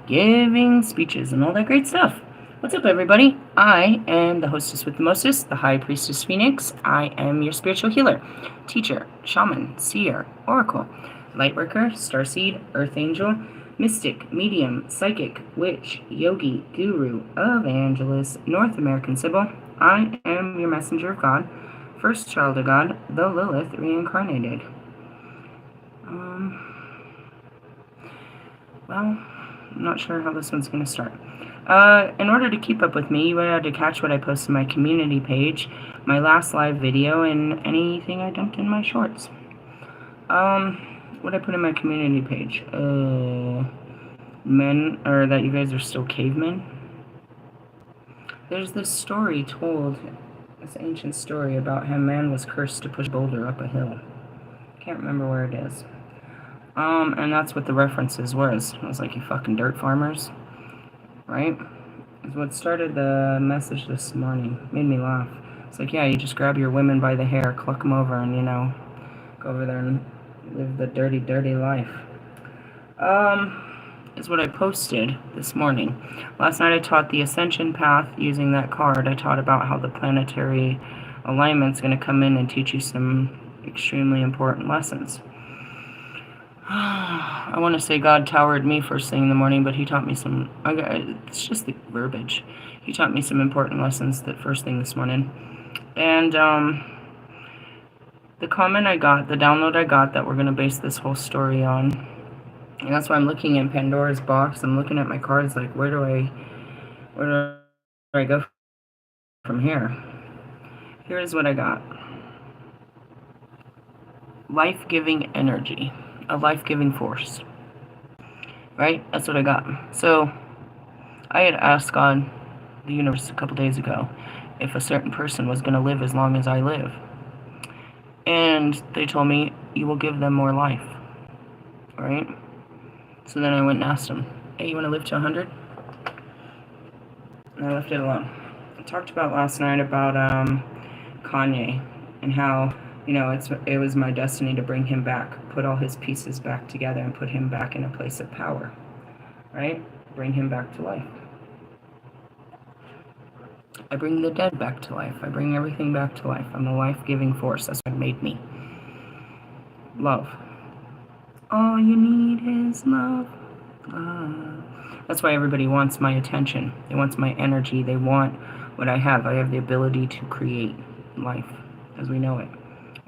giving speeches and all that great stuff. What's up, everybody? I am the hostess with the mostest, the High Priestess Phoenix. I am your spiritual healer, teacher, shaman, seer, oracle, lightworker, starseed, earth angel, mystic, medium, psychic, witch, yogi, guru, evangelist, North American Sybil. I am your messenger of God, first child of God, the Lilith reincarnated. Well, I'm not sure how this one's going to start. In order to keep up with me, you would have to catch what I post on my community page, my last live video, and anything I dumped in my shorts. What I put in my community page? Men, or that you guys are still cavemen. There's this story told, this ancient story about how man was cursed to push a boulder up a hill. Can't remember where it is. And that's what the references was. I was like, you fucking dirt farmers. Right? Is what started the message this morning. Made me laugh. It's like, yeah, you just grab your women by the hair, cluck them over, and, go over there and live the dirty, dirty life. Is what I posted this morning. Last night I taught the Ascension Path using that card. I taught about how the planetary alignment's going to come in and teach you some extremely important lessons. I want to say God towered me first thing in the morning, but he taught me some, it's just the verbiage. He taught me some important lessons that first thing this morning. And the comment I got, the download I got that we're going to base this whole story on, and that's why I'm looking in Pandora's box. I'm looking at my cards like, where do I go from here? Here's what I got. Life-giving energy. A life-giving force. Right? That's what I got. So, I had asked God, the universe, a couple days ago, if a certain person was going to live as long as I live. And they told me, you will give them more life. Right? So then I went and asked them, hey, you want to live to 100? And I left it alone. I talked about last night about Kanye and how it was my destiny to bring him back, put all his pieces back together and put him back in a place of power, right? Bring him back to life. I bring the dead back to life. I bring everything back to life. I'm a life-giving force. That's what made me. Love. All you need is love. That's why everybody wants my attention. They want my energy. They want what I have. I have the ability to create life as we know it.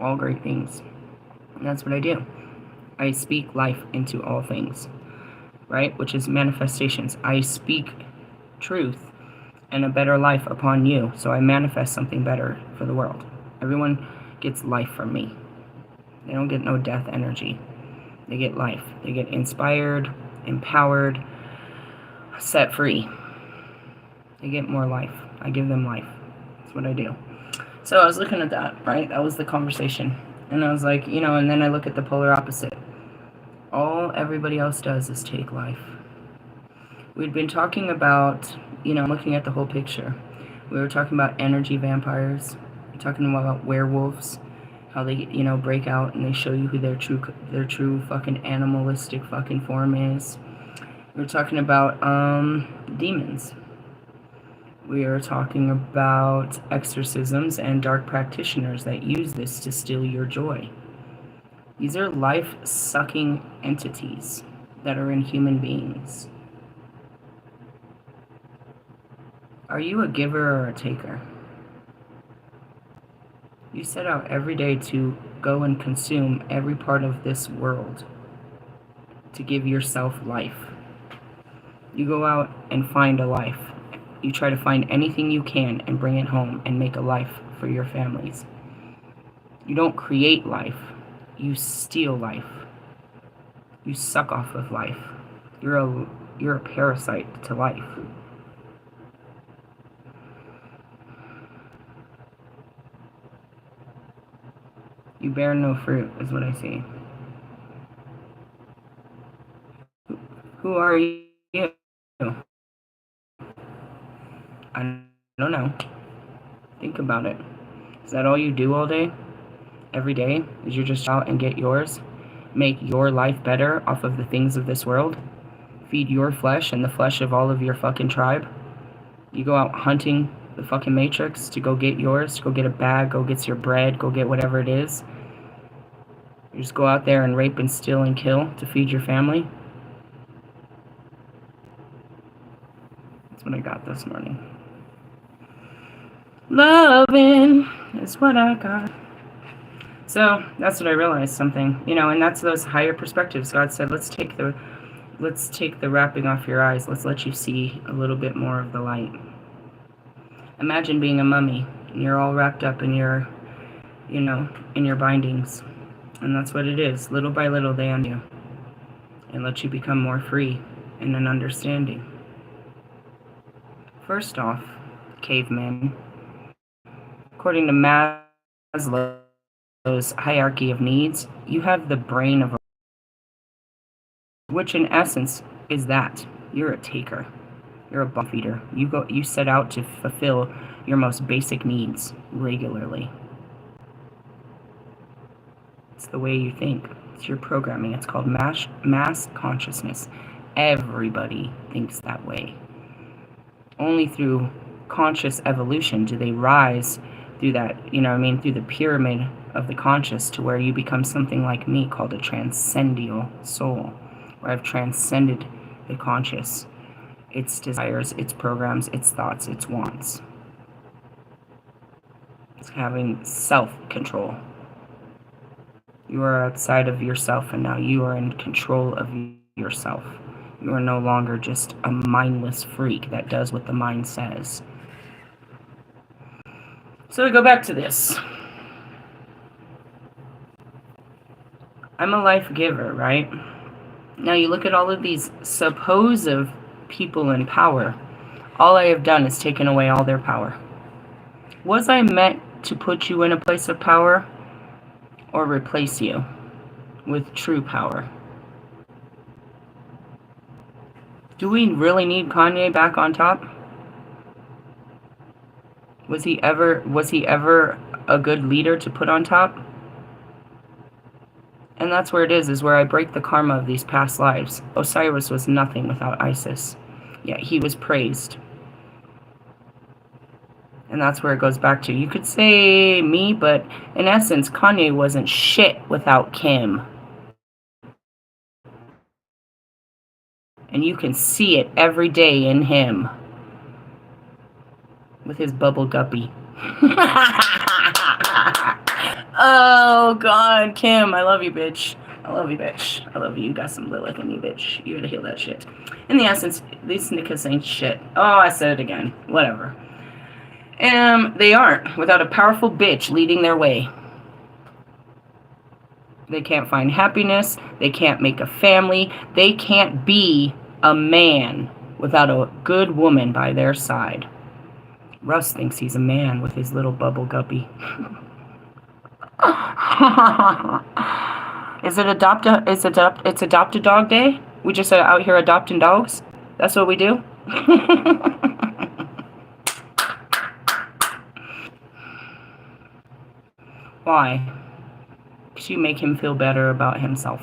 All great things. And that's what I do. I speak life into all things, right? Which is manifestations. I speak truth and a better life upon you, so I manifest something better for the world. Everyone gets life from me. They don't get no death energy. They get life. They get inspired, empowered, set free. They get more life. I give them life. That's what I do. So I was looking at that, right? That was the conversation. And I was like, and then I look at the polar opposite. All everybody else does is take life. We'd been talking about, looking at the whole picture. We were talking about energy vampires. We're talking about werewolves. How they, break out and they show you who their true fucking animalistic fucking form is. We were talking about demons. We are talking about exorcisms and dark practitioners that use this to steal your joy. These are life-sucking entities that are in human beings. Are you a giver or a taker? You set out every day to go and consume every part of this world to give yourself life. You go out and find a life. You try to find anything you can and bring it home and make a life for your families. You don't create life. You steal life. You suck off of life. You're a parasite to life. You bear no fruit, is what I see. Who are you? I don't know. Think about it. Is that all you do all day? Every day? Is you just out and get yours? Make your life better off of the things of this world? feed your flesh and the flesh of all of your fucking tribe. You go out hunting the fucking Matrix to go get yours, to go get a bag, go get your bread, go get whatever it is. You just go out there and rape and steal and kill to feed your family. That's what I got this morning. Loving is what I got. So that's what I realized, something, and that's those higher perspectives. God said, let's take the wrapping off your eyes. Let's let you see a little bit more of the light. Imagine being a mummy and you're all wrapped up in your, in your bindings. And that's what it is. Little by little they undo and let you become more free in an understanding. First off, cavemen, according to Maslow's hierarchy of needs, you have the brain of a, which in essence is that you're a taker. You're a bottom feeder. You set out to fulfill your most basic needs regularly. It's the way you think. It's your programming. It's called mass consciousness. Everybody thinks that way. Only through conscious evolution do they rise through that, through the pyramid of the conscious to where you become something like me called a transcendental soul, where I've transcended the conscious, its desires, its programs, its thoughts, its wants. It's having self-control. You are outside of yourself, and now you are in control of yourself. You are no longer just a mindless freak that does what the mind says. So we go back to this. I'm a life giver, right? Now you look at all of these supposed people in power. All I have done is taken away all their power. Was I meant to put you in a place of power or replace you with true power? Do we really need Kanye back on top? Was he ever a good leader to put on top? And that's where it is where I break the karma of these past lives. Osiris was nothing without Isis, yet he was praised. And that's where it goes back to. You could say me, but in essence, Kanye wasn't shit without Kim. And you can see it every day in him. With his bubble guppy. Oh, God, Kim, I love you, bitch. I love you, bitch. I love you. You got some Lilith in you, bitch. You gotta heal that shit. In the essence, these niggas ain't shit. Oh, I said it again. Whatever. They aren't, without a powerful bitch leading their way. They can't find happiness. They can't make a family. They can't be a man without a good woman by their side. Russ thinks he's a man with his little bubble guppy. It's adopted dog day? We just are out here adopting dogs? That's what we do? Why? Because you make him feel better about himself.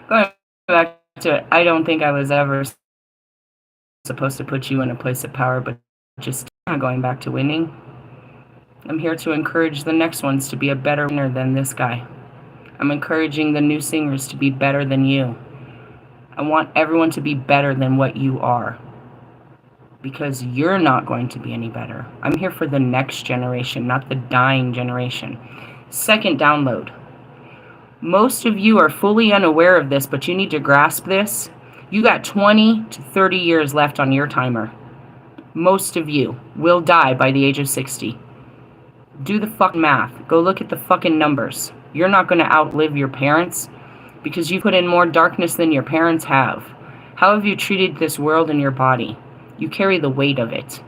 Going back to it, I don't think I was ever supposed to put you in a place of power, but just going back to winning. I'm here to encourage the next ones to be a better winner than this guy. I'm encouraging the new singers to be better than you. I want everyone to be better than what you are. Because you're not going to be any better. I'm here for the next generation, not the dying generation. Second download. Most of you are fully unaware of this, but you need to grasp this. You got 20 to 30 years left on your timer. Most of you will die by the age of 60. Do the fucking math. Go look at the fucking numbers. You're not going to outlive your parents because you put in more darkness than your parents have. How have you treated this world and your body? You carry the weight of it.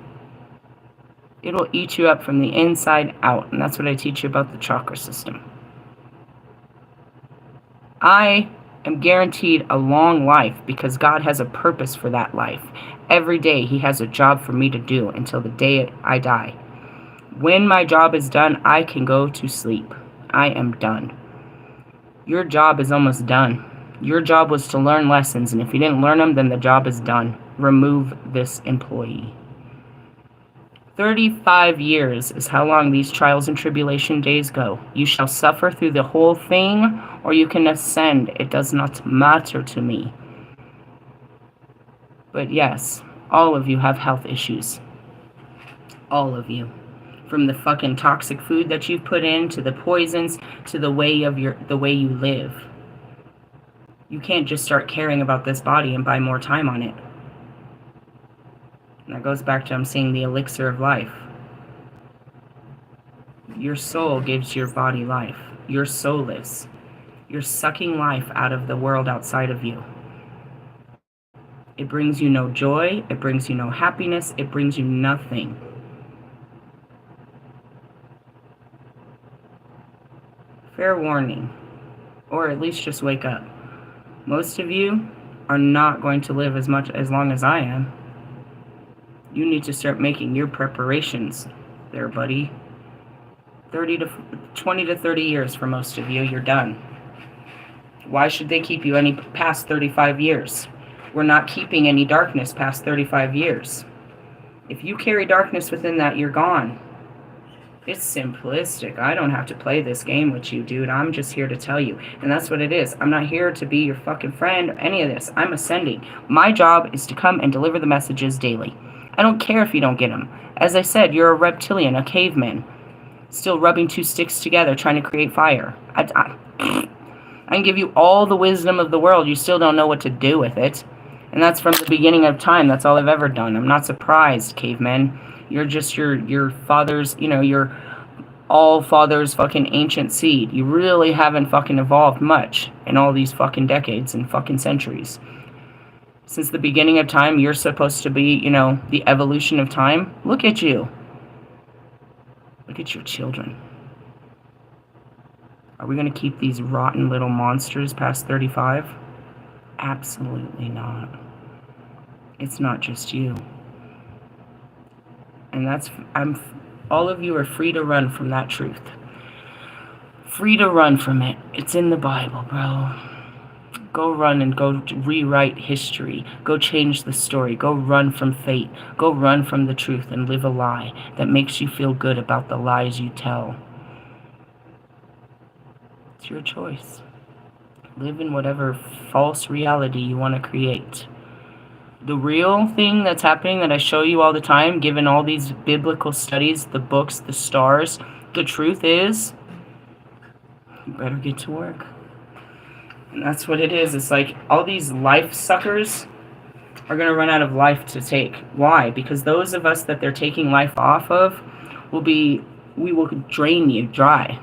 It'll eat you up from the inside out, and that's what I teach you about the chakra system. I am guaranteed a long life because God has a purpose for that life. Every day He has a job for me to do until the day I die. When my job is done, I can go to sleep. I am done. Your job is almost done. Your job was to learn lessons, and if you didn't learn them, then the job is done. Remove this employee. 35 years is how long these trials and tribulation days go. You shall suffer through the whole thing, or you can ascend. It does not matter to me. But yes, all of you have health issues. All of you. From the fucking toxic food that you've put in, to the poisons, to the way you live. You can't just start caring about this body and buy more time on it. And that goes back to I'm seeing the elixir of life. Your soul gives your body life. You're soulless. You're sucking life out of the world outside of you. It brings you no joy. It brings you no happiness. It brings you nothing. Fair warning. Or at least just wake up. Most of you are not going to live as long as I am. You need to start making your preparations there, buddy. 20 to 30 years for most of you, you're done. Why should they keep you any past 35 years? We're not keeping any darkness past 35 years. If you carry darkness within that, you're gone. It's simplistic. I don't have to play this game with you, dude. I'm just here to tell you. And that's what it is. I'm not here to be your fucking friend or any of this. I'm ascending. My job is to come and deliver the messages daily. I don't care if you don't get them. As I said, you're a reptilian, a caveman, still rubbing two sticks together, trying to create fire. I can give you all the wisdom of the world. You still don't know what to do with it. And that's from the beginning of time. That's all I've ever done. I'm not surprised, cavemen. You're just your father's, your all father's fucking ancient seed. You really haven't fucking evolved much in all these fucking decades and fucking centuries. Since the beginning of time, you're supposed to be, the evolution of time. Look at you. Look at your children. Are we going to keep these rotten little monsters past 35? Absolutely not. It's not just you. And all of you are free to run from that truth. Free to run from it. It's in the Bible, bro. Go run and go rewrite history. Go change the story. Go run from fate. Go run from the truth and live a lie that makes you feel good about the lies you tell. It's your choice. Live in whatever false reality you want to create. The real thing that's happening that I show you all the time, given all these biblical studies, the books, the stars, the truth is, you better get to work. And that's what it is. It's like all these life suckers are going to run out of life to take. Why? Because those of us that they're taking life off of we will drain you dry.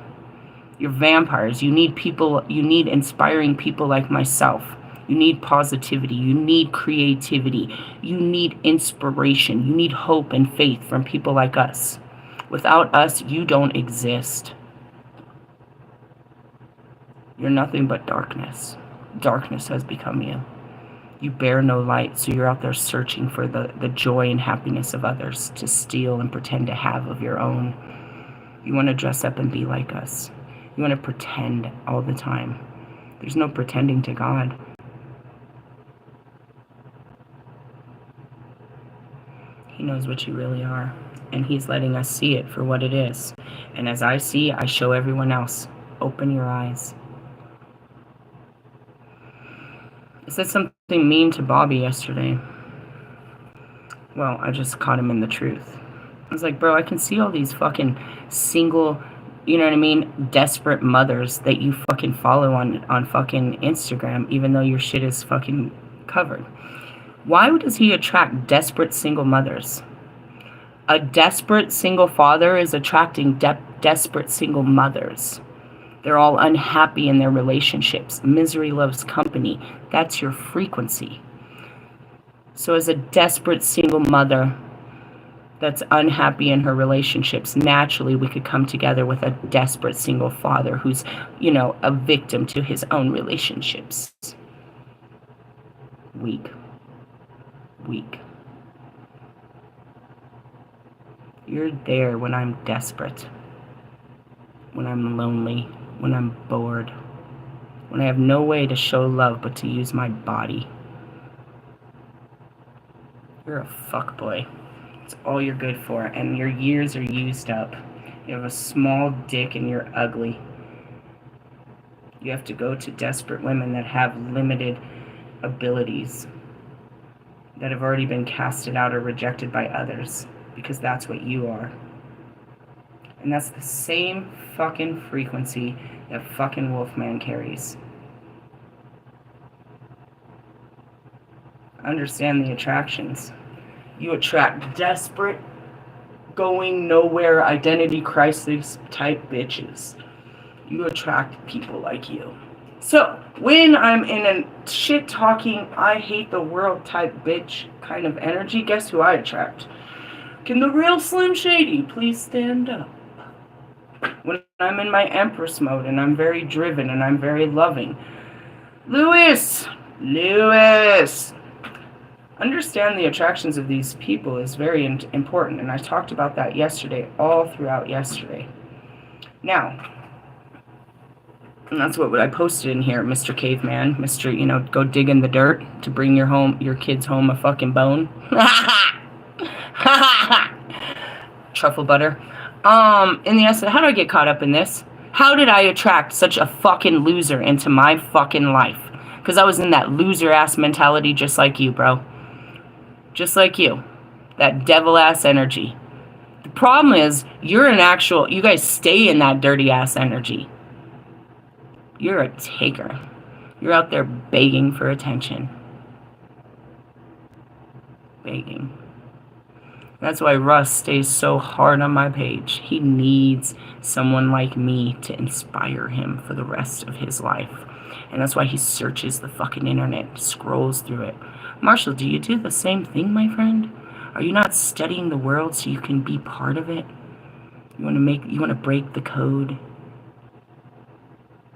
You're vampires. You need people, you need inspiring people like myself. You need positivity. You need creativity. You need inspiration. You need hope and faith from people like us. Without us, you don't exist. You're nothing but darkness. Darkness has become you. You bear no light, so you're out there searching for the joy and happiness of others to steal and pretend to have of your own. You want to dress up and be like us. You want to pretend all the time. There's no pretending to God. He knows what you really are, and He's letting us see it for what it is. And as I see, I show everyone else. Open your eyes. I said something mean to Bobby yesterday. Well, I just caught him in the truth. I was like, bro, I can see all these fucking single, you know what I mean, desperate mothers that you fucking follow on fucking Instagram, even though your shit is fucking covered. Why does he attract desperate single mothers? A desperate single father is attracting desperate single mothers. They're all unhappy in their relationships. Misery loves company. That's your frequency. So as a desperate single mother that's unhappy in her relationships, naturally we could come together with a desperate single father who's, a victim to his own relationships. Weak. You're there when I'm desperate, when I'm lonely, when I'm bored. when I have no way to show love but to use my body. You're a fuckboy. It's all you're good for, and your years are used up. You have a small dick and you're ugly. You have to go to desperate women that have limited abilities, that have already been casted out or rejected by others, because that's what you are. And that's the same fucking frequency that fucking Wolfman carries. Understand the attractions. You attract desperate, going nowhere, identity crisis type bitches. You attract people like you. So, when I'm in a shit-talking, I hate the world type bitch kind of energy, guess who I attract? Can the real Slim Shady please stand up? When I'm in my Empress mode and I'm very driven and I'm very loving. Lewis! Understand the attractions of these people is very important, and I talked about that yesterday, all throughout yesterday. Now, and that's what I posted in here, Mr. Caveman, Mr. Go dig in the dirt to bring your kids home a fucking bone. Truffle butter. In the essence, how did I get caught up in this? How did I attract such a fucking loser into my fucking life? Because I was in that loser-ass mentality just like you, bro. Just like you. That devil-ass energy. The problem is, you guys stay in that dirty-ass energy. You're a taker. You're out there begging for attention. Begging. That's why Russ stays so hard on my page. He needs someone like me to inspire him for the rest of his life. And that's why he searches the fucking internet, scrolls through it. Marshall, do you do the same thing, my friend? Are you not studying the world so you can be part of it? You want to break the code?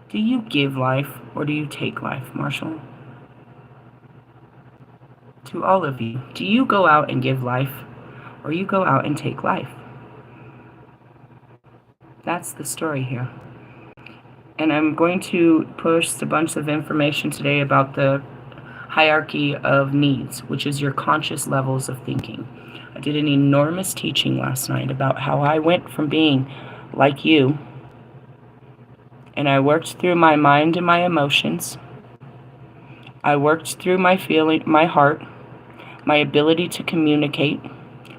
Do you give life or do you take life, Marshall? To all of you, do you go out and give life or you go out and take life? That's the story here. And I'm going to post a bunch of information today about the hierarchy of needs, which is your conscious levels of thinking. I did an enormous teaching last night about how I went from being like you, and I worked through my mind and my emotions. I worked through my feeling, my heart, my ability to communicate,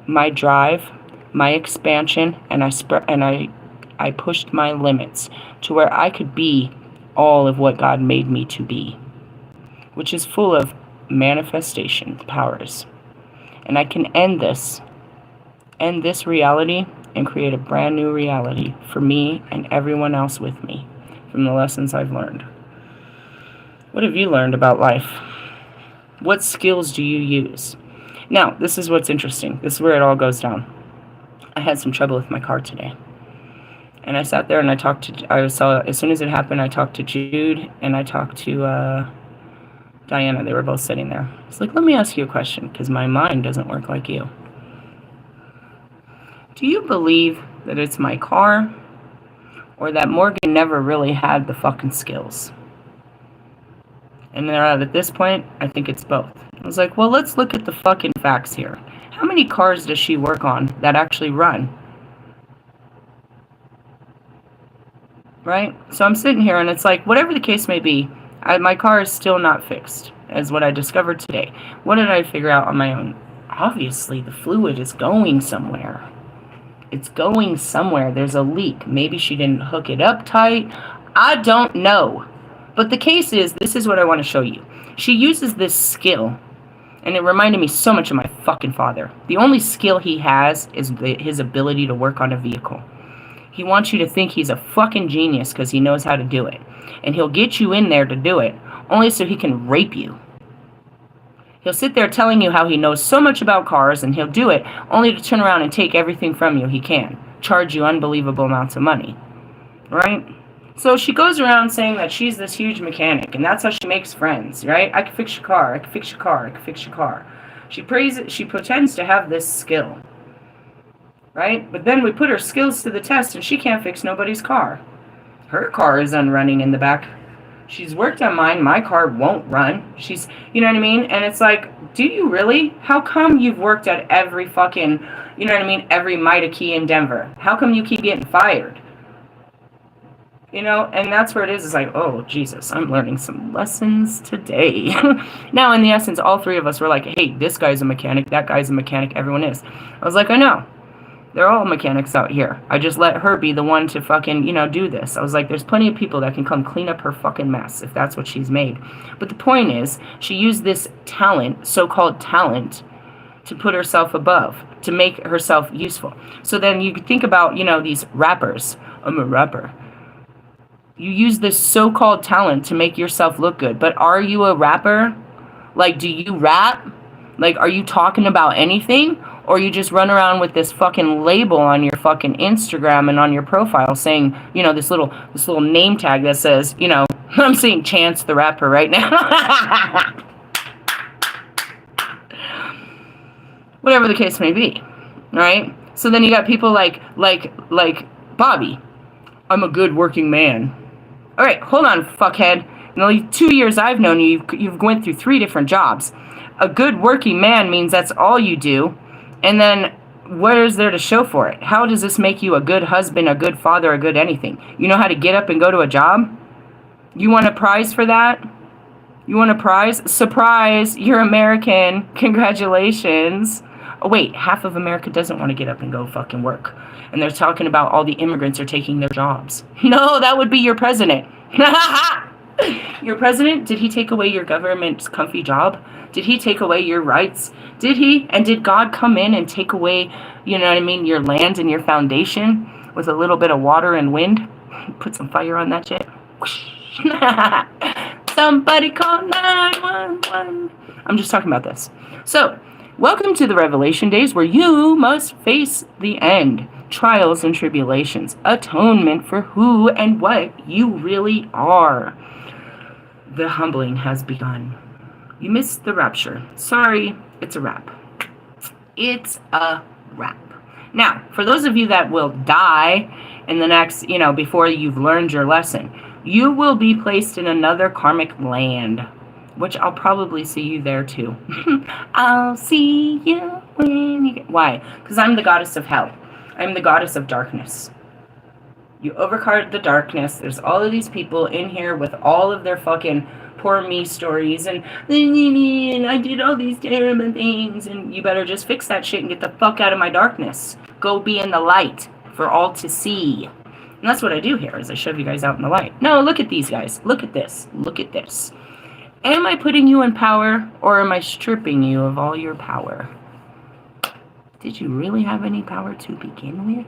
my drive, my expansion, and I pushed my limits to where I could be all of what God made me to be, which is full of manifestation powers. And I can end this reality and create a brand new reality for me and everyone else with me from the lessons I've learned. What have you learned about life? What skills do you use? Now, this is what's interesting. This is where it all goes down. I had some trouble with my car today. And I sat there and as soon as it happened, I talked to Jude and I talked to Diana. They were both sitting there. It's like, let me ask you a question, because my mind doesn't work like you. Do you believe that it's my car or that Morgan never really had the fucking skills? And at this point, I think it's both. I was like, well, let's look at the fucking facts here. How many cars does she work on that actually run? Right? So I'm sitting here and it's like, whatever the case may be, my car is still not fixed, as what I discovered today. What did I figure out on my own? Obviously, the fluid is going somewhere. It's going somewhere. There's a leak. Maybe she didn't hook it up tight. I don't know. But the case is, this is what I want to show you. She uses this skill, and it reminded me so much of my fucking father. The only skill he has is his ability to work on a vehicle. He wants you to think he's a fucking genius because he knows how to do it. And he'll get you in there to do it, only so he can rape you. He'll sit there telling you how he knows so much about cars, and he'll do it only to turn around and take everything from you he can. Charge you unbelievable amounts of money. Right? So she goes around saying that she's this huge mechanic, and that's how she makes friends, right? I can fix your car, I can fix your car, I can fix your car. She pretends to have this skill. Right? But then we put her skills to the test, and she can't fix nobody's car. Her car is unrunning in the back. She's worked on mine. My car won't run. She's, you know what I mean? And it's like, do you really? How come you've worked at every fucking, you know what I mean, every Mida Key in Denver? How come you keep getting fired? You know, and that's where it is. It's like, oh, Jesus, I'm learning some lessons today. Now, in the essence, all three of us were like, hey, this guy's a mechanic, that guy's a mechanic, everyone is. I was like, I know. They're all mechanics out here. I just let her be the one to fucking, you know, do this. I was like, there's plenty of people that can come clean up her fucking mess if that's what she's made. But the point is, she used this talent, so-called talent, to put herself above, to make herself useful. So then you think about, you know, these rappers. I'm a rapper. You use this so-called talent to make yourself look good. But are you a rapper? Like, do you rap? Like, are you talking about anything? Or you just run around with this fucking label on your fucking Instagram and on your profile saying, you know, this little name tag that says, you know, I'm seeing Chance the Rapper right now. Whatever the case may be, right? So then you got people like Bobby. I'm a good working man. All right, hold on, fuckhead. In the 2 years I've known you, you've went through 3 different jobs. A good working man means that's all you do. And then what is there to show for it? How does this make you a good husband, a good father, a good anything? You know how to get up and go to a job? You want a prize for that? You want a prize? Surprise, you're American. Congratulations. Oh, wait, half of America doesn't want to get up and go fucking work. And they're talking about all the immigrants are taking their jobs. No, that would be your president. Your president, did he take away your government's comfy job? Did he take away your rights? Did he? And did God come in and take away, you know what I mean, your land and your foundation with a little bit of water and wind? Put some fire on that shit. Somebody call 911. I'm just talking about this. So, welcome to the Revelation days where you must face the end. Trials and tribulations. Atonement for who and what you really are. The humbling has begun. You missed the rapture. Sorry, it's a wrap. It's a wrap. Now, for those of you that will die in the next, you know, before you've learned your lesson, you will be placed in another karmic land, which I'll probably see you there too. I'll see you when you get... Why? Because I'm the goddess of hell. I'm the goddess of darkness. You overcard the darkness. There's all of these people in here with all of their fucking poor me stories and I did all these terrible things, and you better just fix that shit and get the fuck out of my darkness. Go be in the light for all to see. And that's what I do here, is I shove you guys out in the light. No, look at these guys. Look at this. Look at this. Am I putting you in power, or am I stripping you of all your power? Did you really have any power to begin with?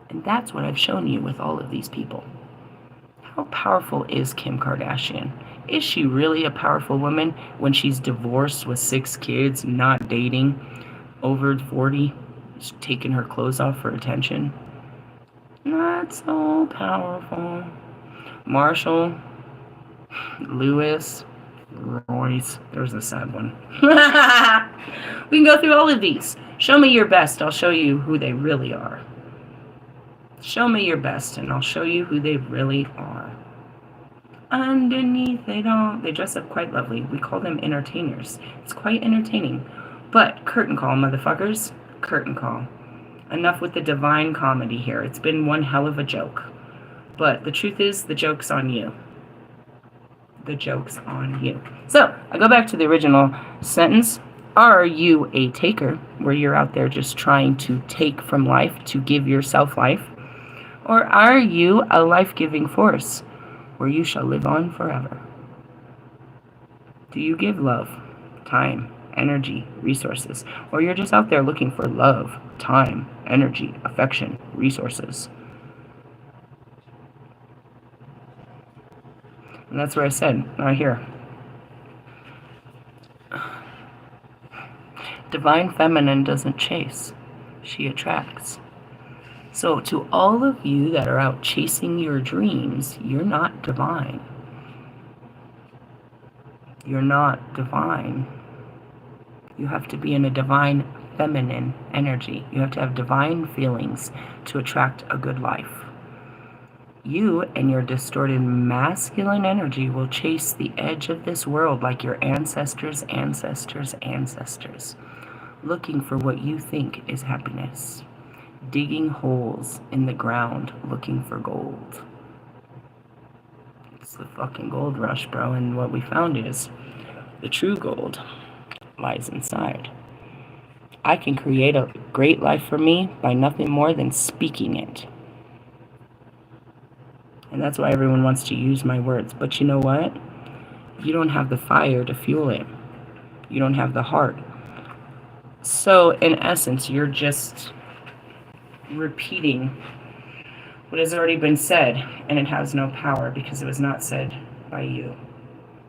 And that's what I've shown you with all of these people. How powerful is Kim Kardashian? Is she really a powerful woman when she's divorced with 6 kids, not dating, over 40, taking her clothes off for attention? Not so powerful. Marshall, Lewis, Royce. There's a sad one. We can go through all of these. Show me your best. I'll show you who they really are. Show me your best, and I'll show you who they really are. Underneath it all, they dress up quite lovely. We call them entertainers. It's quite entertaining. But curtain call, motherfuckers. Curtain call. Enough with the divine comedy here. It's been one hell of a joke. But the truth is, the joke's on you. The joke's on you. So, I go back to the original sentence. Are you a taker, where you're out there just trying to take from life to give yourself life? Or are you a life-giving force, where you shall live on forever? Do you give love, time, energy, resources? Or you're just out there looking for love, time, energy, affection, resources? And that's where I said, right here. Divine feminine doesn't chase, she attracts. So to all of you that are out chasing your dreams, you're not divine. You're not divine. You have to be in a divine feminine energy. You have to have divine feelings to attract a good life. You and your distorted masculine energy will chase the edge of this world like your ancestors, looking for what you think is happiness, digging holes in the ground looking for gold. It's the fucking gold rush, bro, and what we found is the true gold lies inside. I can create a great life for me by nothing more than speaking it. And that's why everyone wants to use my words. But you know what? You don't have the fire to fuel it. You don't have the heart. So, in essence, you're just repeating what has already been said, and it has no power because it was not said by you.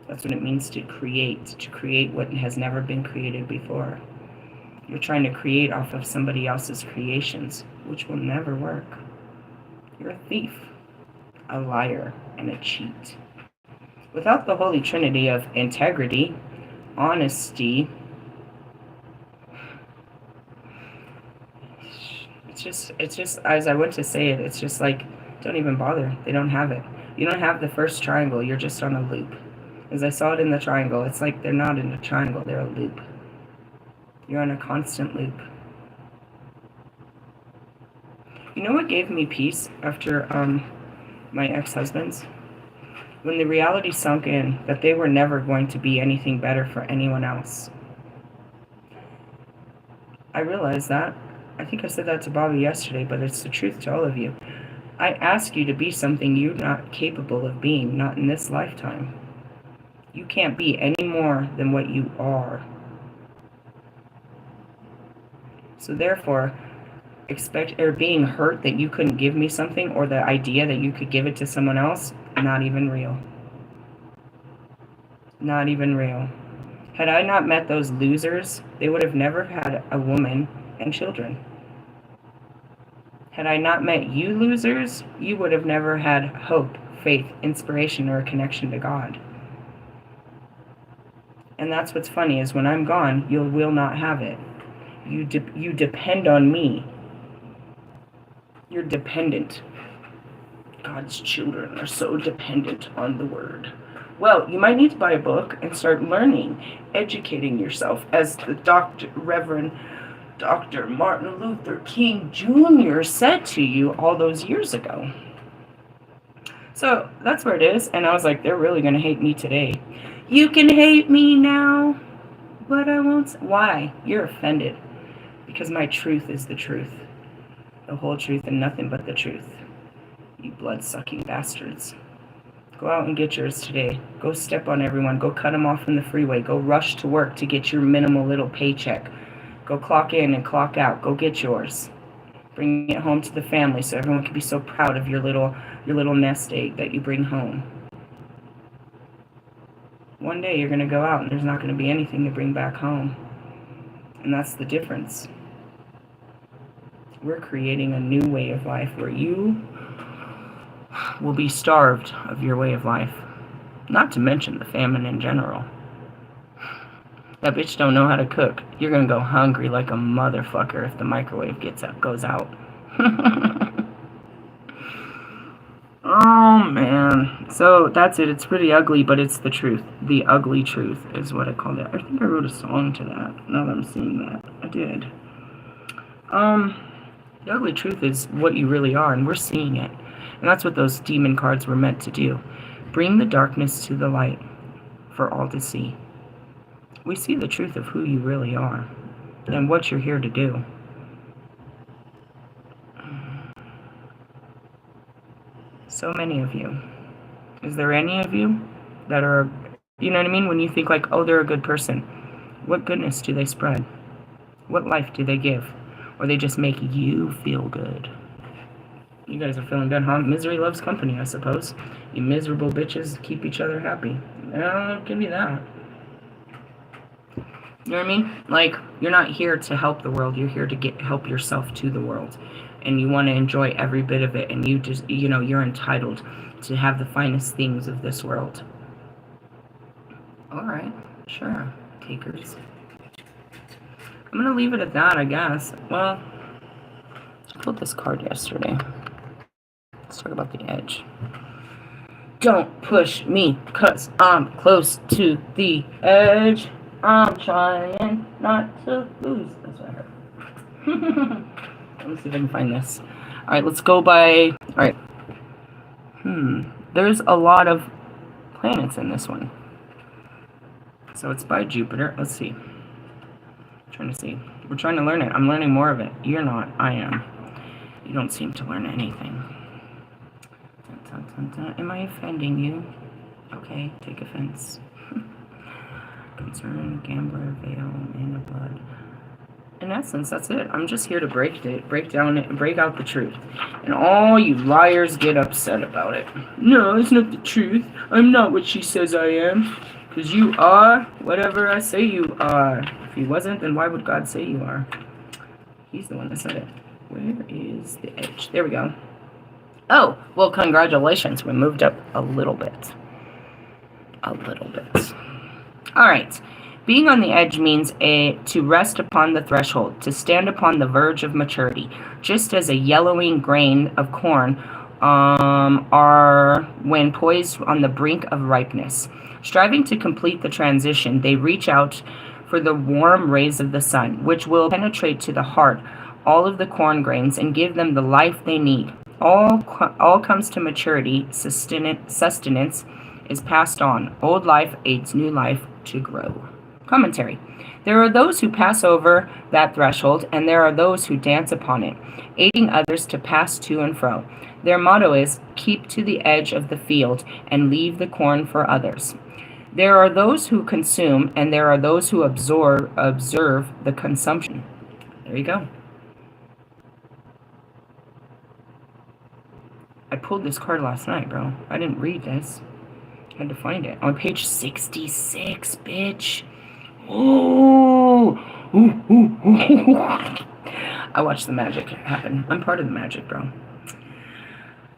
That's what it means to create what has never been created before. You're trying to create off of somebody else's creations, which will never work. You're a thief, a liar, and a cheat. Without the Holy Trinity of integrity, honesty, it's just as I went to say it, it's just like, don't even bother. They don't have it. You don't have the first triangle. You're just on a loop. As I saw it in the triangle, it's like they're not in a triangle. They're a loop. You're on a constant loop. You know what gave me peace after my ex-husbands? When the reality sunk in that they were never going to be anything better for anyone else. I realized that. I think I said that to Bobby yesterday, but it's the truth to all of you. I ask you to be something you're not capable of being, not in this lifetime. You can't be any more than what you are. So therefore, being hurt that you couldn't give me something, or the idea that you could give it to someone else, not even real. Not even real. Had I not met those losers, they would have never had a woman and children. Had I not met you losers, you would have never had hope, faith, inspiration, or a connection to God. And that's what's funny, is when I'm gone, you will not have it. You depend on me. You're dependent. God's children are so dependent on the word. Well, you might need to buy a book and start learning, educating yourself, as the Reverend Dr. Martin Luther King Jr. said to you all those years ago. So that's where it is. And I was like, they're really going to hate me today. You can hate me now, but I won't. Why? You're offended. Because my truth is the truth. The whole truth and nothing but the truth. You blood-sucking bastards. Go out and get yours today. Go step on everyone. Go cut them off from the freeway. Go rush to work to get your minimal little paycheck. Go clock in and clock out. Go get yours. Bring it home to the family so everyone can be so proud of your little nest egg that you bring home. One day you're going to go out and there's not going to be anything to bring back home. And that's the difference. We're creating a new way of life where you will be starved of your way of life. Not to mention the famine in general. That bitch don't know how to cook. You're gonna go hungry like a motherfucker if the microwave goes out. Oh man. So that's it. It's pretty ugly, but it's the truth. The ugly truth is what I called it. I think I wrote a song to that. Now that I'm seeing that, I did. The ugly truth is what you really are, and we're seeing it. And that's what those demon cards were meant to do. Bring the darkness to the light for all to see. We see the truth of who you really are and what you're here to do. So many of you. Is there any of you that are, you know what I mean? When you think like, oh, they're a good person. What goodness do they spread? What life do they give? Or they just make you feel good? You guys are feeling good, huh? Misery loves company, I suppose. You miserable bitches keep each other happy. Give me that. You know what I mean? Like, you're not here to help the world. You're here to help yourself to the world. And you want to enjoy every bit of it. And you just, you're entitled to have the finest things of this world. All right. Sure. Takers. I'm going to leave it at that, I guess. Well, I pulled this card yesterday. Let's talk about the edge. Don't push me, cause I'm close to the edge. I'm trying not to lose. That's what I heard. Let me see if I can find this. Alright, let's go by... Alright. There's a lot of planets in this one. So it's by Jupiter. Let's see. I'm trying to see. We're trying to learn it. I'm learning more of it. You're not. I am. You don't seem to learn anything. Dun, dun, dun, dun. Am I offending you? Okay, take offense. Concern, gambler, veil, man of blood. In essence, that's it. I'm just here to break out the truth. And all you liars get upset about it. No, it's not the truth. I'm not what she says I am. Because you are whatever I say you are. If he wasn't, then why would God say you are? He's the one that said it. Where is the edge? There we go. Oh, well, congratulations. We moved up a little bit. A little bit. All right. Being on the edge means to rest upon the threshold, to stand upon the verge of maturity, just as a yellowing grain of corn are when poised on the brink of ripeness. Striving to complete the transition, they reach out for the warm rays of the sun, which will penetrate to the heart all of the corn grains and give them the life they need. All comes to maturity. Sustenance is passed on. Old life aids new life to grow. Commentary. There are those who pass over that threshold, and there are those who dance upon it, aiding others to pass to and fro. Their motto is, keep to the edge of the field and leave the corn for others. There are those who consume, and there are those who observe the consumption. There you go. I pulled this card last night, bro. I didn't read this. I had to find it. On page 66, bitch. Oh! I watched the magic happen. I'm part of the magic, bro.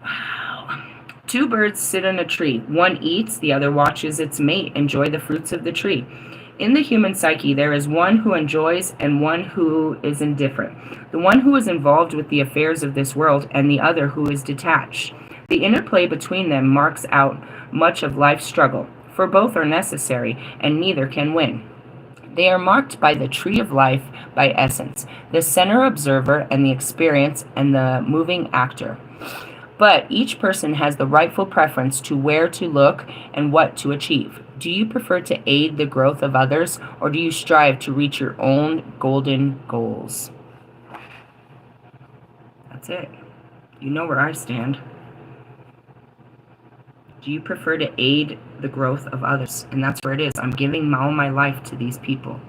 Wow. Two birds sit in a tree. One eats, the other watches its mate enjoy the fruits of the tree. In the human psyche, there is one who enjoys and one who is indifferent. The one who is involved with the affairs of this world and the other who is detached. The interplay between them marks out much of life's struggle, for both are necessary and neither can win. They are marked by the tree of life, by essence, the center observer and the experience and the moving actor. But each person has the rightful preference to where to look and what to achieve. Do you prefer to aid the growth of others, or do you strive to reach your own golden goals? That's it. You know where I stand. Do you prefer to aid the growth of others? And that's where it is. I'm giving all my life to these people,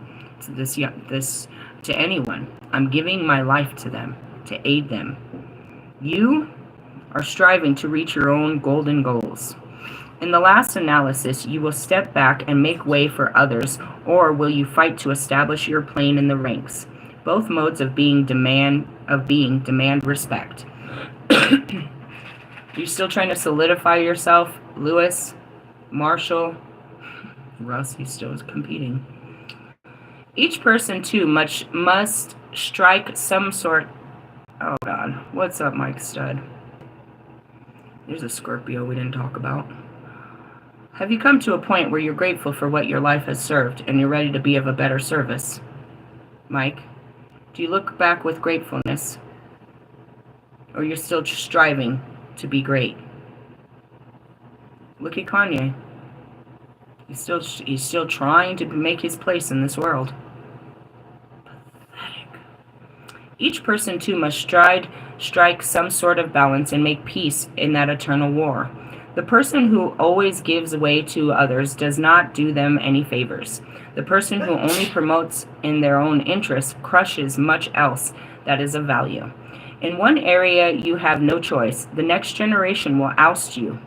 to anyone. I'm giving my life to them, to aid them. You are striving to reach your own golden goals. In the last analysis, you will step back and make way for others, or will you fight to establish your plane in the ranks? Both modes of being demand respect. You're still trying to solidify yourself, Lewis, Marshall, Russ, he still is competing. Each person, too, must strike some sort... Oh, God. What's up, Mike Stud? There's a Scorpio we didn't talk about. Have you come to a point where you're grateful for what your life has served and you're ready to be of a better service? Mike, do you look back with gratefulness? Or you're still striving to be great? Look at Kanye. He's still trying to make his place in this world. Pathetic. Each person, too, must strike some sort of balance and make peace in that eternal war. The person who always gives way to others does not do them any favors. The person who only promotes in their own interests crushes much else that is of value. In one area, you have no choice. The next generation will oust you.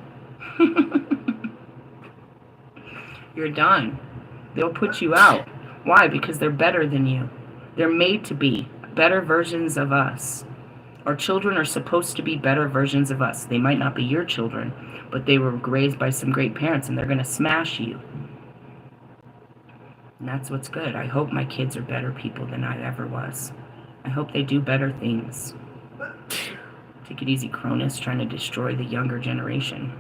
You're done. They'll put you out. Why? Because they're better than you. They're made to be better versions of us. Our children are supposed to be better versions of us. They might not be your children, but they were raised by some great parents, and they're going to smash you. And that's what's good. I hope my kids are better people than I ever was. I hope they do better things. Take it easy, Cronus, trying to destroy the younger generation.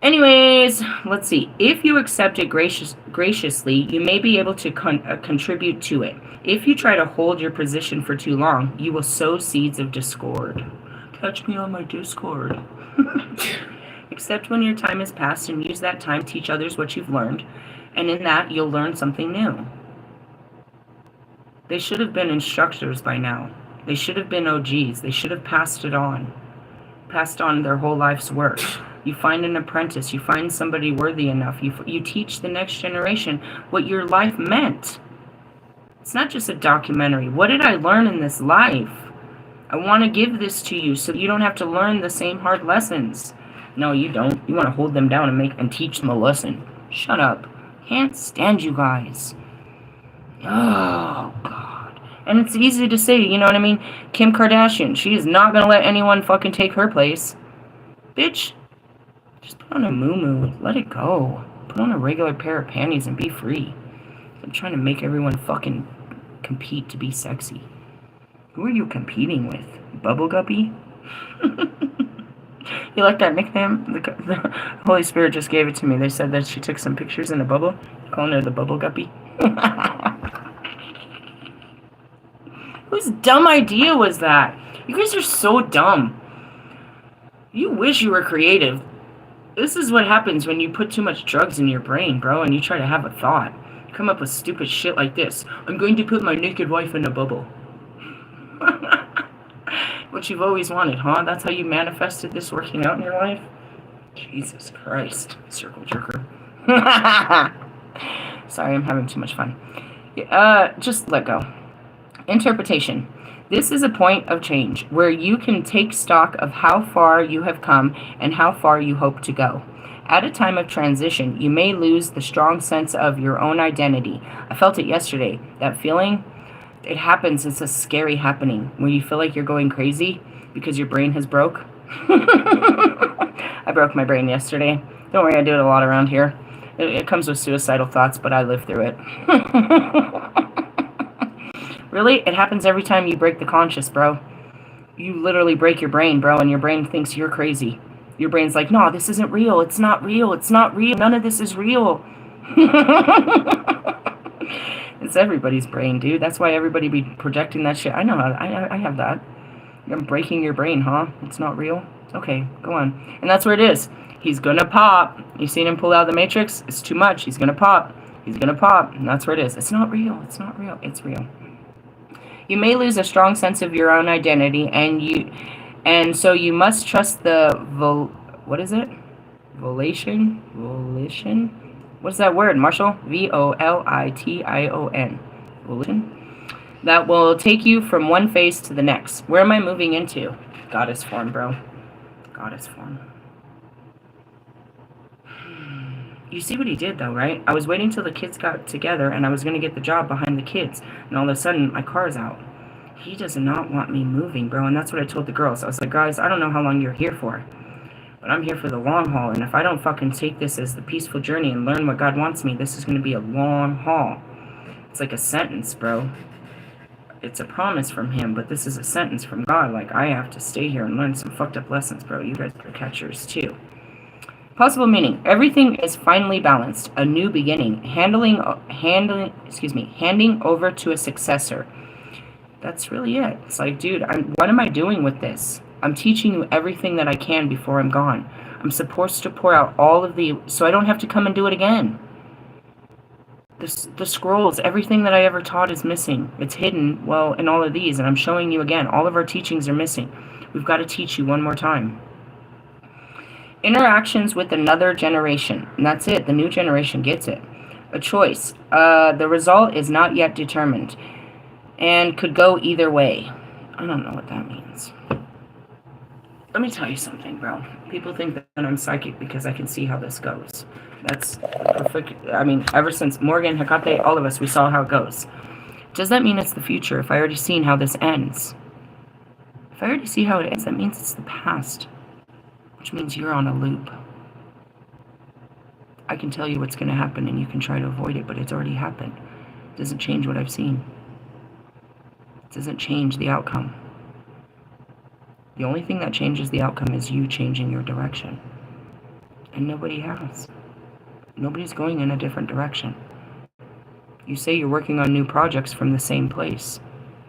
Anyways, let's see. If you accept it graciously, you may be able to contribute to it. If you try to hold your position for too long, you will sow seeds of discord. Catch me on my Discord. Accept when your time has passed and use that time to teach others what you've learned. And in that, you'll learn something new. They should have been instructors by now. They should have been OGs. They should have passed on their whole life's work. You find an apprentice. You find somebody worthy enough. You teach the next generation what your life meant. It's not just a documentary. What did I learn in this life? I want to give this to you so you don't have to learn the same hard lessons. No, you don't. You want to hold them down and teach them a lesson. Shut up. Can't stand you guys. Oh, God. And it's easy to say, you know what I mean? Kim Kardashian, she is not going to let anyone fucking take her place. Bitch, just put on a muumuu. Let it go. Put on a regular pair of panties and be free. I'm trying to make everyone fucking compete to be sexy. Who are you competing with? Bubble Guppy? You like that nickname? The Holy Spirit just gave it to me. They said that she took some pictures in a bubble. Calling her the Bubble Guppy. Whose dumb idea was that? You guys are so dumb. You wish you were creative. This is what happens when you put too much drugs in your brain, bro, and you try to have a thought. You come up with stupid shit like this. I'm going to put my naked wife in a bubble. What you've always wanted, huh? That's how you manifested this working out in your life? Jesus Christ. Circle jerker. Sorry, I'm having too much fun. Just let go. Interpretation. This is a point of change where you can take stock of how far you have come and how far you hope to go. At a time of transition, you may lose the strong sense of your own identity. I felt it yesterday. That feeling, it happens. It's a scary happening where you feel like you're going crazy because your brain has broke. I broke my brain yesterday. Don't worry, I do it a lot around here. It comes with suicidal thoughts, but I live through it. Really? It happens every time you break the conscious, bro. You literally break your brain, bro, and your brain thinks you're crazy. Your brain's like, no, this isn't real. It's not real. It's not real. None of this is real. It's everybody's brain, dude. That's why everybody be projecting that shit. I know. I have that. You're breaking your brain, huh? It's not real? Okay, go on. And that's where it is. He's gonna pop. You seen him pull out the Matrix? It's too much. He's gonna pop. He's gonna pop. And that's where it is. It's not real. It's not real. It's real. You may lose a strong sense of your own identity, and so you must trust the what is it? Volition? What's that word, Marshall? Volition. Volition? That will take you from one phase to the next. Where am I moving into? Goddess form, bro. Goddess form. You see what he did, though, right? I was waiting till the kids got together, and I was going to get the job behind the kids. And all of a sudden, my car's out. He does not want me moving, bro. And that's what I told the girls. I was like, guys, I don't know how long you're here for. But I'm here for the long haul. And if I don't fucking take this as the peaceful journey and learn what God wants me, this is going to be a long haul. It's like a sentence, bro. It's a promise from him, but this is a sentence from God. Like, I have to stay here and learn some fucked up lessons, bro. You guys better catch yours, too. Possible meaning. Everything is finally balanced. A new beginning. Handing over to a successor. That's really it. It's like, dude, what am I doing with this? I'm teaching you everything that I can before I'm gone. I'm supposed to pour out all of so I don't have to come and do it again. The scrolls, everything that I ever taught is missing. It's hidden, well, in all of these, and I'm showing you again. All of our teachings are missing. We've got to teach you one more time. Interactions with another generation. And that's it. The new generation gets it. A choice. The result is not yet determined and could go either way. I don't know what that means. Let me tell you something, bro. People think that I'm psychic because I can see how this goes. That's perfect. I mean, ever since Morgan, Hecate, all of us, we saw how it goes. Does that mean it's the future if I already seen how this ends? If I already see how it ends, that means it's the past. Which means you're on a loop. I can tell you what's going to happen and you can try to avoid it, but it's already happened. It doesn't change what I've seen. It doesn't change the outcome. The only thing that changes the outcome is you changing your direction. And nobody has. Nobody's going in a different direction. You say you're working on new projects from the same place,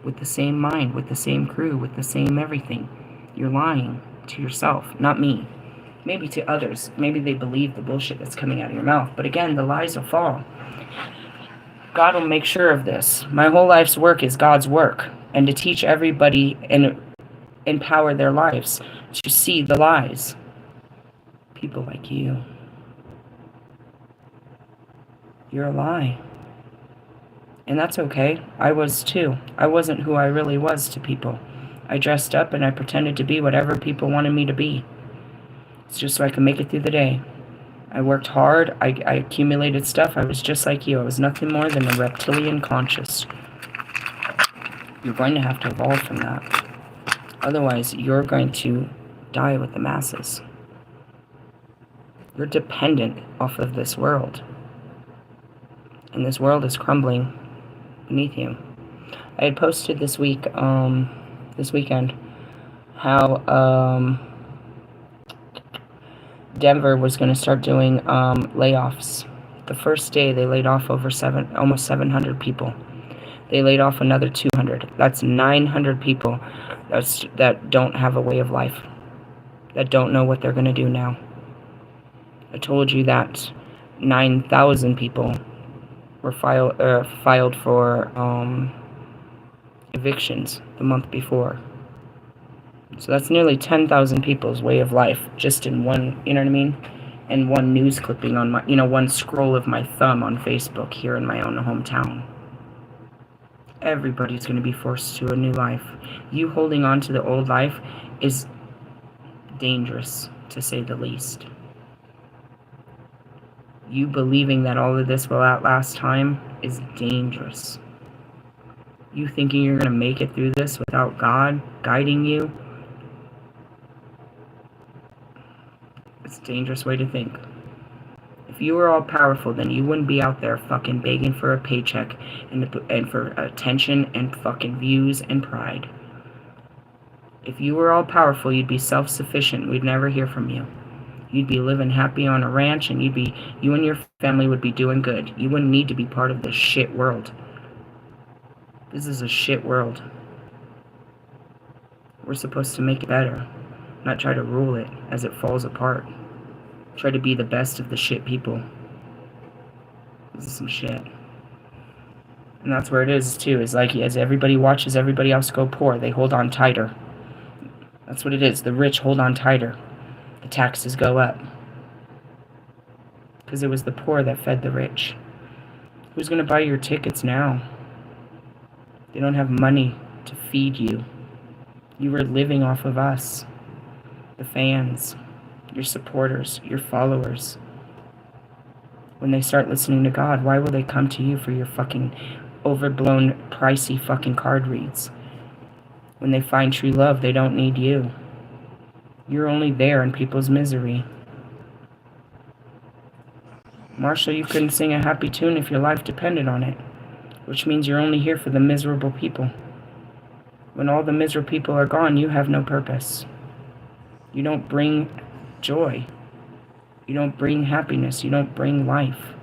with the same mind, with the same crew, with the same everything. You're lying to yourself, not me. Maybe to others. Maybe they believe the bullshit that's coming out of your mouth. But again, the lies will fall. God will make sure of this. My whole life's work is God's work. And to teach everybody and empower their lives to see the lies. People like you. You're a lie. And that's okay. I was too. I wasn't who I really was to people. I dressed up and I pretended to be whatever people wanted me to be. It's just so I could make it through the day. I worked hard. I accumulated stuff. I was just like you. I was nothing more than a reptilian conscious. You're going to have to evolve from that. Otherwise, you're going to die with the masses. You're dependent off of this world. And this world is crumbling beneath you. I had posted this weekend, how Denver was going to start doing layoffs. The first day they laid off almost 700 people. They laid off another 200. That's 900 people that don't have a way of life, that don't know what they're going to do now. I told you that 9,000 people were filed for evictions the month before. So that's nearly 10,000 people's way of life just in one, you know what I mean? And one news clipping on my, one scroll of my thumb on Facebook here in my own hometown. Everybody's going to be forced to a new life. You holding on to the old life is dangerous, to say the least. You believing that all of this will outlast time is dangerous. You thinking you're going to make it through this without God guiding you, it's a dangerous way to think. If you were all powerful, then you wouldn't be out there fucking begging for a paycheck and for attention and fucking views and pride. If you were all powerful, you'd be self-sufficient. We'd never hear from you. You'd be living happy on a ranch, and you and your family would be doing good. You wouldn't need to be part of this shit world. This is a shit world. We're supposed to make it better, not try to rule it as it falls apart. Try to be the best of the shit people. This is some shit. And that's where it is too, is like as everybody watches everybody else go poor, they hold on tighter. That's what it is. The rich hold on tighter. The taxes go up. Because it was the poor that fed the rich. Who's going to buy your tickets now? They don't have money to feed you. You were living off of us. The fans. Your supporters. Your followers. When they start listening to God, why will they come to you for your fucking overblown, pricey fucking card reads? When they find true love, they don't need you. You're only there in people's misery. Marshall, you couldn't sing a happy tune if your life depended on it, which means you're only here for the miserable people. When all the miserable people are gone, you have no purpose. You don't bring joy. You don't bring happiness. You don't bring life.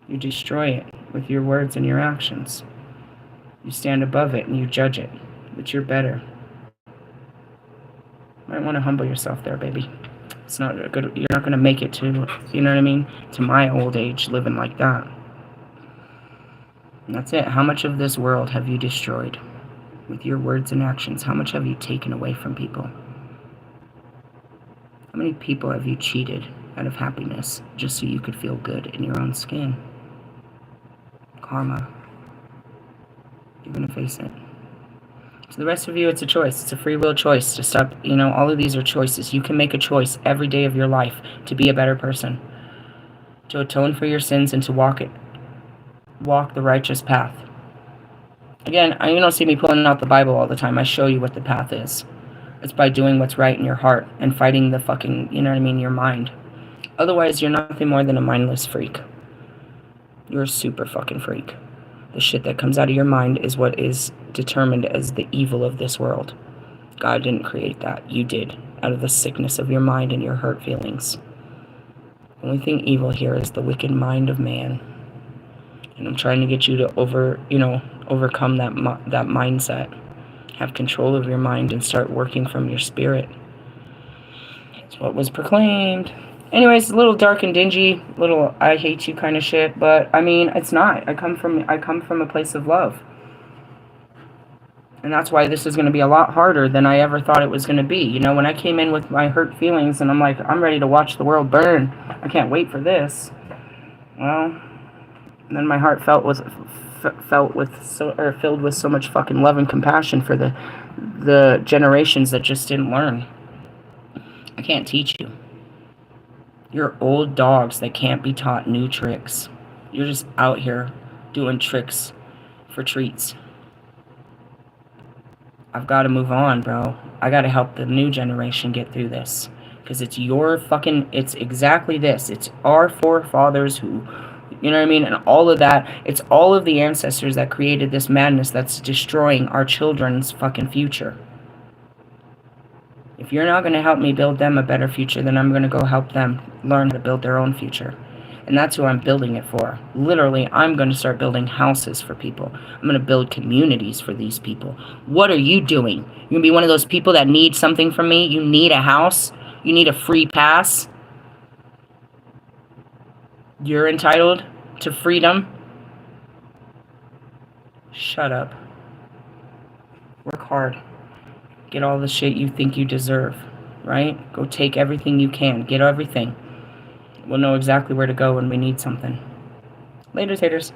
You destroy it with your words and your actions. You stand above it and you judge it, but you're better. You might want to humble yourself there, baby. It's not good. You're not going to make it to, you know what I mean, to my old age living like that. And that's it. How much of this world have you destroyed with your words and actions? How much have you taken away from people? How many people have you cheated out of happiness just so you could feel good in your own skin? Karma. You're going to face it. So the rest of you, it's a choice. It's a free will choice to stop. All of these are choices. You can make a choice every day of your life to be a better person, to atone for your sins, and to walk the righteous path. Again, you don't see me pulling out the Bible all the time. I show you what the path is. It's by doing what's right in your heart and fighting the fucking, your mind. Otherwise, you're nothing more than a mindless freak. You're a super fucking freak. The shit that comes out of your mind is what is determined as the evil of this world. God didn't create that. You did, out of the sickness of your mind and your hurt feelings. The only thing evil here is the wicked mind of man. And I'm trying to get you to overcome that mindset. Have control of your mind and start working from your spirit. It's what was proclaimed. Anyways, a little dark and dingy, little I hate you kind of shit, but I mean, it's not. I come from a place of love. And that's why this is going to be a lot harder than I ever thought it was going to be. You know, when I came in with my hurt feelings and I'm like, I'm ready to watch the world burn. I can't wait for this. Well, and then my heart filled with so much fucking love and compassion for the generations that just didn't learn. I can't teach you. You're old dogs that can't be taught new tricks. You're just out here doing tricks for treats. I've got to move on, bro. I got to help the new generation get through this. Because it's exactly this. It's our forefathers who, you know what I mean? And all of that, it's all of the ancestors that created this madness that's destroying our children's fucking future. If you're not going to help me build them a better future, then I'm going to go help them learn how to build their own future. And that's who I'm building it for. Literally, I'm going to start building houses for people. I'm going to build communities for these people. What are you doing? You're going to be one of those people that need something from me? You need a house? You need a free pass? You're entitled to freedom? Shut up. Work hard. Get all the shit you think you deserve, right? Go take everything you can. Get everything. We'll know exactly where to go when we need something. Later, haters.